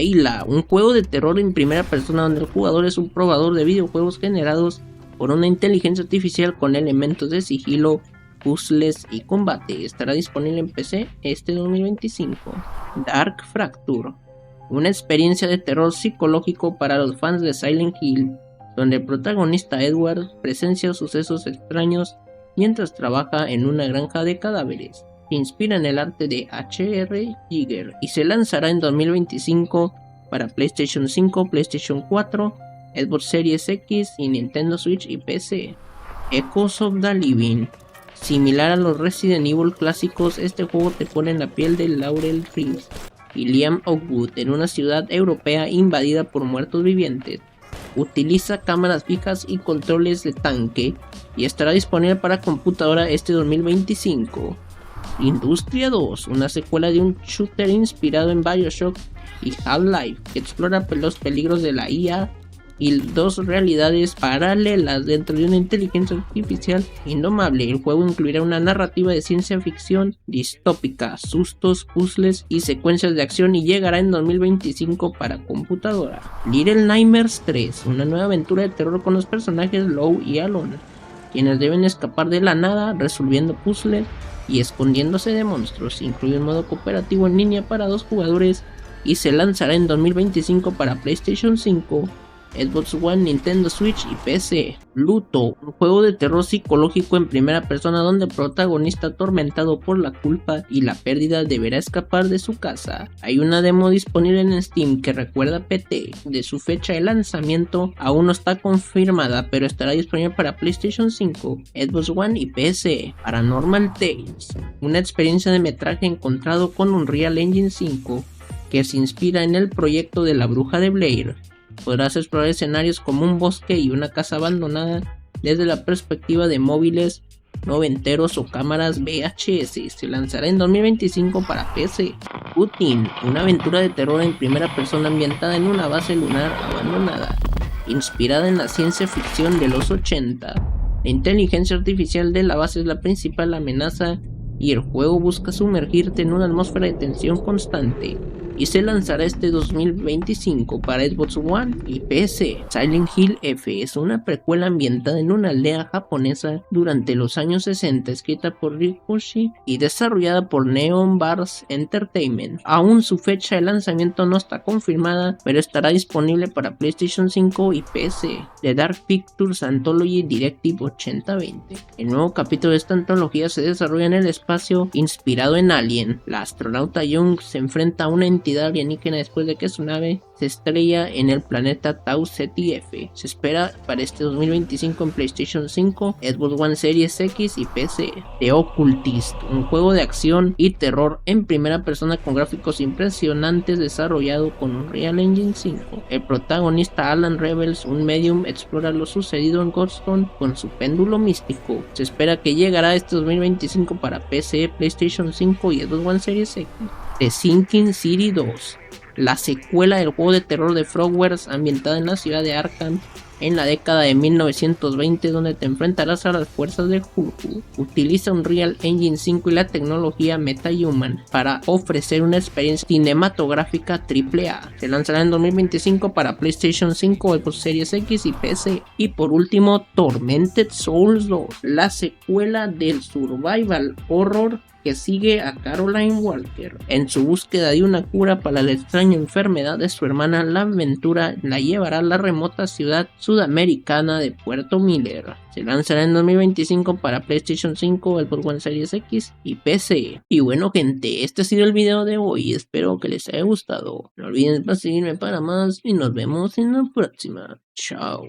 Ayla, un juego de terror en primera persona donde el jugador es un probador de videojuegos generados por una inteligencia artificial con elementos de sigilo, puzzles y combate. Estará disponible en PC este 2025. Dark Fracture, una experiencia de terror psicológico para los fans de Silent Hill, donde el protagonista Edward presencia sucesos extraños mientras trabaja en una granja de cadáveres. Se inspira en el arte de H.R. Giger y se lanzará en 2025 para PlayStation 5, PlayStation 4, Xbox Series X y Nintendo Switch y PC. Echoes of the Living. Similar a los Resident Evil clásicos, este juego te pone en la piel de Laurel Reeves y Liam Oakwood en una ciudad europea invadida por muertos vivientes. Utiliza cámaras fijas y controles de tanque y estará disponible para computadora este 2025. Industria 2, una secuela de un shooter inspirado en BioShock y Half-Life que explora los peligros de la IA y dos realidades paralelas dentro de una inteligencia artificial indomable. El juego incluirá una narrativa de ciencia ficción distópica, sustos, puzzles y secuencias de acción y llegará en 2025 para computadora. Little Nightmares 3, una nueva aventura de terror con los personajes Low y Alon, quienes deben escapar de la nada resolviendo puzzles y escondiéndose de monstruos. Incluye un modo cooperativo en línea para 2 jugadores y se lanzará en 2025 para PlayStation 5, Xbox One, Nintendo Switch y PC. Luto, un juego de terror psicológico en primera persona donde el protagonista, atormentado por la culpa y la pérdida, deberá escapar de su casa. Hay una demo disponible en Steam que recuerda a PT. De su fecha de lanzamiento aún no está confirmada, pero estará disponible para PlayStation 5, Xbox One y PC. Paranormal Tales, una experiencia de metraje encontrado con Unreal Engine 5 que se inspira en el proyecto de la Bruja de Blair. Podrás explorar escenarios como un bosque y una casa abandonada desde la perspectiva de móviles noventeros o cámaras VHS. Se lanzará en 2025 para PC. Putin, una aventura de terror en primera persona ambientada en una base lunar abandonada, inspirada en la ciencia ficción de los 80. La inteligencia artificial de la base es la principal amenaza y el juego busca sumergirte en una atmósfera de tensión constante. Y se lanzará este 2025 para Xbox One y PC. Silent Hill F es una precuela ambientada en una aldea japonesa durante los años 60, escrita por Rick Hoshi y desarrollada por Neon Bars Entertainment. Aún su fecha de lanzamiento no está confirmada, pero estará disponible para PlayStation 5 y PC. The Dark Pictures Anthology Directive 8020. El nuevo capítulo de esta antología se desarrolla en el espacio inspirado en Alien. La astronauta Young se enfrenta a una entidad alienígena después de que su nave se estrella en el planeta Tau Ceti F. Se espera para este 2025 en PlayStation 5, Xbox One Series X y PC. The Occultist, un juego de acción y terror en primera persona con gráficos impresionantes desarrollado con Unreal Engine 5. El protagonista Alan Rebels, un medium, explora lo sucedido en Godstone con su péndulo místico. Se espera que llegará este 2025 para PC, PlayStation 5 y Xbox One Series X. The Sinking City 2, la secuela del juego de terror de Frogwares ambientada en la ciudad de Arkham en la década de 1920, donde te enfrentarás a las fuerzas de Hulku. Utiliza Unreal Engine 5 y la tecnología MetaHuman para ofrecer una experiencia cinematográfica AAA. Se lanzará en 2025 para PlayStation 5, Xbox Series X y PC. Y por último, Tormented Souls 2, la secuela del survival horror que sigue a Caroline Walker en su búsqueda de una cura para la extraña enfermedad de su hermana. La aventura la llevará a la remota ciudad sudamericana de Puerto Miller. Se lanzará en 2025 para PlayStation 5, Xbox One Series X y PC. Y bueno, gente, este ha sido el video de hoy. Espero que les haya gustado. No olviden seguirme para más y nos vemos en la próxima. Chao.